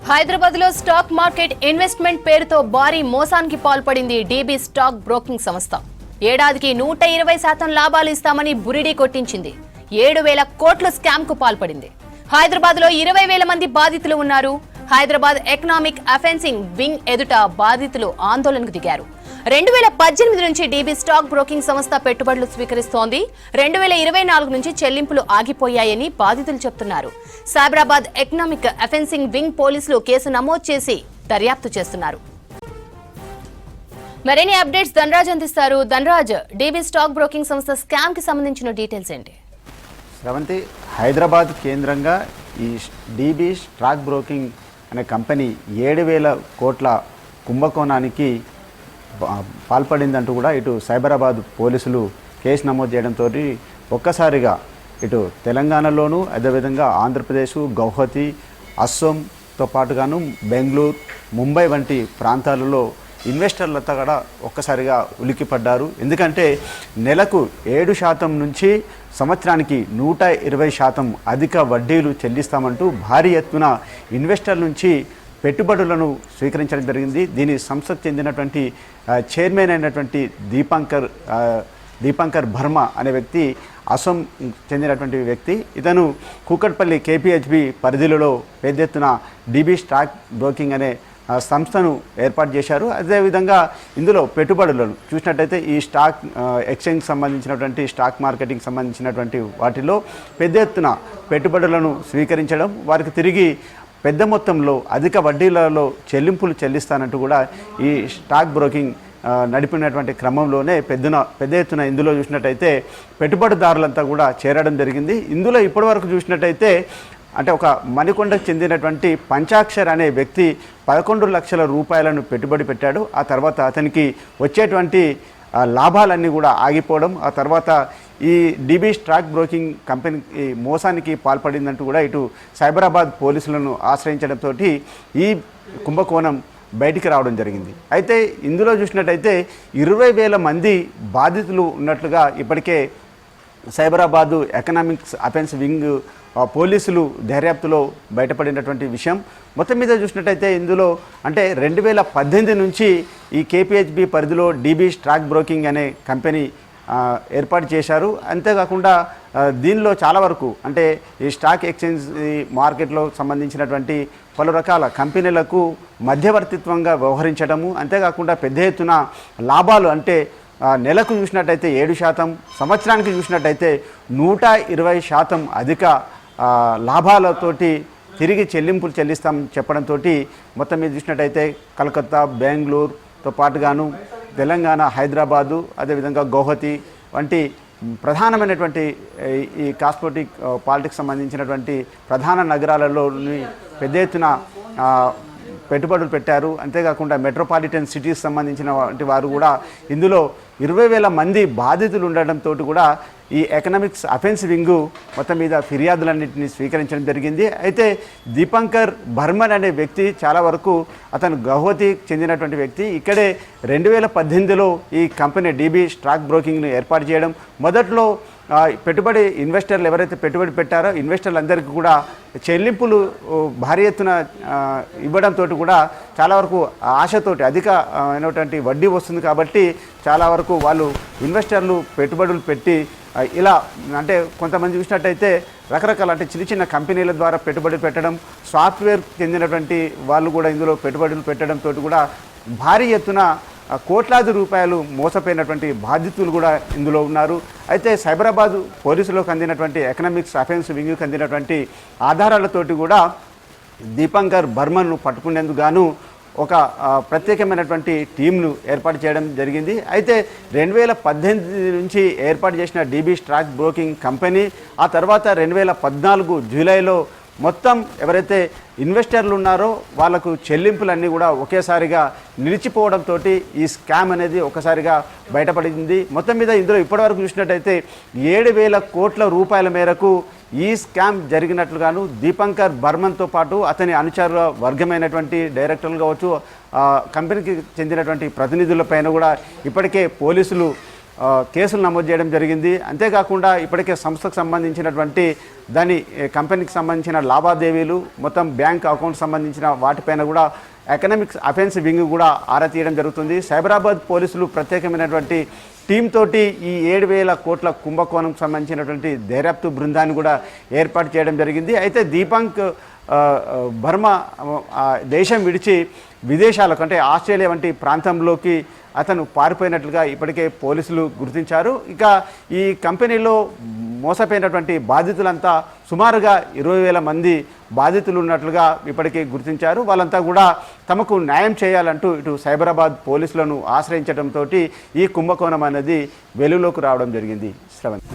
హైదరాబాద్ లో stock market investment పేరుతో భారీ మోసానికి పాల్పడింది డీబీ స్టాక్ బ్రోకింగ్ సంస్థ. ఏడాదికి 120% లాభాలు ఇస్తామని బురిడీ కొట్టించింది. 7,000 కోట్ల స్కామ్ కు పాల్పడింది. హైదరాబాద్ లో 20,000 మంది బాధితులు ఉన్నారు. హైదరాబాద్ ఎకనామిక్ అఫెన్సింగ్ వింగ్ ఎదుట బాధితులు ఆందోళనకు దిగారు. 2018 నుంచి డీబీ స్టాక్ బ్రోకింగ్ సంస్థ పెట్టుబడులు స్వీకరిస్తోంది. 2024 నుంచి చెల్లింపులు ఆగిపోయాయని బాధితులు చెబుతున్నారు. సైబరాబాద్ ఎకనామిక్ అఫెన్సింగ్ వింగ్ పోలీసులు కేసు నమోదు చేసి దర్యాప్తు చేస్తున్నారు. మరిన్ని అప్డేట్స్ ధనరాజ్ అందిస్తారు. ధనరాజ్, డీబీ స్టాక్ బ్రోకింగ్ సంస్థ స్కామ్ కి సంబంధించిన డీటెయిల్స్ ఏంటి? శ్రవంతి, హైదరాబాద్ కేంద్రంగా ఈ డీబీ స్టాక్ బ్రోకింగ్ అనే కంపెనీ 7,000 కోట్ల కుంభకోణానికి పాల్పడిందంటూ కూడా ఇటు సైబరాబాద్ పోలీసులు కేసు నమోదు చేయడంతో ఒక్కసారిగా ఇటు తెలంగాణలోనూ అదేవిధంగా ఆంధ్రప్రదేశ్, గౌహతి, అస్సోంతో పాటుగాను బెంగళూరు, ముంబై వంటి ప్రాంతాలలో ఇన్వెస్టర్లతో కూడా ఒక్కసారిగా ఉలిక్కిపడ్డారు. ఎందుకంటే నెలకు 7% నుంచి సంవత్సరానికి 120% అధిక వడ్డీలు చెల్లిస్తామంటూ భారీ ఎత్తున ఇన్వెస్టర్ల నుంచి పెట్టుబడులను స్వీకరించడం జరిగింది. దీని సంస్థకు చెందినటువంటి చైర్మన్ అయినటువంటి దీపంకర్ బర్మా అనే వ్యక్తి, అసోం చెందినటువంటి వ్యక్తి. ఇతను కూకట్పల్లి కేపీహెచ్బి పరిధిలో పెద్ద ఎత్తున డీబీ స్టాక్ బ్రోకింగ్ అనే సంస్థను ఏర్పాటు చేశారు. అదేవిధంగా ఇందులో పెట్టుబడులను చూసినట్టయితే ఈ స్టాక్ ఎక్స్చేంజ్ సంబంధించినటువంటి స్టాక్ మార్కెటింగ్ సంబంధించినటువంటి వాటిలో పెద్ద ఎత్తున పెట్టుబడులను స్వీకరించడం, వారికి తిరిగి పెద్ద మొత్తంలో అధిక వడ్డీలలో చెల్లింపులు చెల్లిస్తానంటూ కూడా ఈ స్టాక్ బ్రోకింగ్ నడిపినటువంటి క్రమంలోనే పెద్ద ఎత్తున ఇందులో చూసినట్టయితే పెట్టుబడిదారులంతా కూడా చేరడం జరిగింది. ఇందులో ఇప్పటివరకు చూసినట్టయితే అంటే ఒక మణికొండకు చెందినటువంటి పంచాక్షర్ అనే వ్యక్తి 11 లక్షల రూపాయలను పెట్టుబడి పెట్టాడు. ఆ తర్వాత అతనికి వచ్చేటువంటి లాభాలన్నీ కూడా ఆగిపోవడం, ఆ తర్వాత ఈ డీబీ స్టాక్ బ్రోకింగ్ కంపెనీ మోసానికి పాల్పడిందంటూ కూడా ఇటు సైబరాబాద్ పోలీసులను ఆశ్రయించడంతో ఈ కుంభకోణం బయటికి రావడం జరిగింది. అయితే ఇందులో చూసినట్టయితే 20,000 మంది బాధితులు ఉన్నట్లుగా ఇప్పటికే సైబరాబాదు ఎకనామిక్స్ అఫెన్స్ వింగ్ పోలీసులు దర్యాప్తులో బయటపడినటువంటి విషయం. మొత్తం మీద చూసినట్టయితే ఇందులో అంటే 2018 నుంచి ఈ కేపీహెచ్బి పరిధిలో డీబీ స్టాక్ బ్రోకింగ్ అనే కంపెనీ ఏర్పాటు చేశారు. అంతేకాకుండా దీనిలో చాలా వరకు అంటే ఈ స్టాక్ ఎక్స్చేంజ్ మార్కెట్లో సంబంధించినటువంటి పలు రకాల కంపెనీలకు మధ్యవర్తిత్వంగా వ్యవహరించడము, అంతేకాకుండా పెద్ద ఎత్తున లాభాలు అంటే నెలకు చూసినట్టయితే 7%, సంవత్సరానికి చూసినట్టయితే 120% అధిక లాభాలతోటి తిరిగి చెల్లింపులు చెల్లిస్తాం చెప్పడంతో మొత్తం మీద చూసినట్టయితే కలకత్తా, బెంగళూరుతో పాటుగాను తెలంగాణ, హైదరాబాదు, అదేవిధంగా గౌహతి వంటి ప్రధానమైనటువంటి ఈ కాస్మోటిక్ పాలిటిక్స్ సంబంధించినటువంటి ప్రధాన నగరాలలోని పెద్ద ఎత్తున పెట్టుబడులు పెట్టారు. అంతేకాకుండా మెట్రోపాలిటన్ సిటీస్ సంబంధించిన వారు కూడా ఇందులో 20,000 మంది బాధితులు ఉండడంతో కూడా ఈ ఎకనామిక్స్ అఫెన్స్ వింగు మొత్తం మీద ఫిర్యాదులన్నింటినీ స్వీకరించడం జరిగింది. అయితే దీపంకర్ బర్మన్ అనే వ్యక్తి చాలా వరకు అతను గౌహతికి చెందినటువంటి వ్యక్తి. ఇక్కడే 2018లో ఈ కంపెనీ డీబీ స్టాక్ బ్రోకింగ్ను ఏర్పాటు చేయడం, మొదట్లో పెట్టుబడి ఇన్వెస్టర్లు ఎవరైతే పెట్టుబడి పెట్టారో ఇన్వెస్టర్లందరికీ కూడా చెల్లింపులు భారీ ఎత్తున ఇవ్వడంతో కూడా చాలా వరకు ఆశతోటి అధిక అయినటువంటి వడ్డీ వస్తుంది కాబట్టి చాలా వరకు వాళ్ళు ఇన్వెస్టర్లు పెట్టుబడులు పెట్టి ఇలా అంటే కొంతమంది చూసినట్టయితే రకరకాల అంటే చిన్న చిన్న కంపెనీల ద్వారా పెట్టుబడి పెట్టడం, సాఫ్ట్వేర్ చెందినటువంటి వాళ్ళు కూడా ఇందులో పెట్టుబడులు పెట్టడంతో కూడా భారీ ఎత్తున కోట్లాది రూపాయలు మోసపోయినటువంటి బాధితులు కూడా ఇందులో ఉన్నారు. అయితే సైబరాబాద్ పోలీసులకు అందినటువంటి ఎకనామిక్స్ అఫెన్స్ వింగ్కి అందినటువంటి ఆధారాలతోటి కూడా దీపంకర్ బర్మన్ను పట్టుకునేందుకు గాను ఒక ప్రత్యేకమైనటువంటి టీంను ఏర్పాటు చేయడం జరిగింది. అయితే 2018 నుంచి ఏర్పాటు చేసిన డీబీ స్టాక్ బ్రోకింగ్ కంపెనీ ఆ తర్వాత 2014 జూలైలో మొత్తం ఎవరైతే ఇన్వెస్టర్లు ఉన్నారో వాళ్ళకు చెల్లింపులన్నీ కూడా ఒకేసారిగా నిలిచిపోవడంతో ఈ స్కామ్ అనేది ఒకసారిగా బయటపడింది. మొత్తం మీద ఇందులో ఇప్పటివరకు చూసినట్టయితే 7,000 కోట్ల రూపాయల మేరకు ఈ స్కామ్ జరిగినట్లుగాను దీపంకర్ బర్మన్తో పాటు అతని అనుచరుల వర్గమైనటువంటి డైరెక్టర్లు కావచ్చు, కంపెనీకి చెందినటువంటి ప్రతినిధులపైన కూడా ఇప్పటికే పోలీసులు కేసులు నమోదు చేయడం జరిగింది. అంతేకాకుండా ఇప్పటికే సంస్థకు సంబంధించినటువంటి దాని కంపెనీకి సంబంధించిన లావాదేవీలు మొత్తం బ్యాంక్ అకౌంట్ సంబంధించిన వాటిపైన కూడా ఎకనామిక్స్ అఫెన్స్ వింగ్ కూడా ఆరా తీయడం జరుగుతుంది. సైబరాబాద్ పోలీసులు ప్రత్యేకమైనటువంటి టీం తోటి ఈ 7,000 కోట్ల కుంభకోణం సంబంధించినటువంటి దర్యాప్తు బృందాన్ని కూడా ఏర్పాటు చేయడం జరిగింది. అయితే దీపాంక్ బర్మా దేశం విడిచి విదేశాలకు అంటే ఆస్ట్రేలియా వంటి ప్రాంతంలోకి అతను పారిపోయినట్లుగా ఇప్పటికే పోలీసులు గుర్తించారు. ఇక ఈ కంపెనీలో మోసపోయినటువంటి బాధితులంతా సుమారుగా 20,000 మంది బాధితులు ఉన్నట్లుగా ఇప్పటికే గుర్తించారు. వాళ్ళంతా కూడా తమకు న్యాయం చేయాలంటూ ఇటు సైబరాబాద్ పోలీసులను ఆశ్రయించడంతో ఈ కుంభకోణం అనేది వెలుగులోకి రావడం జరిగింది. శ్రవణ్.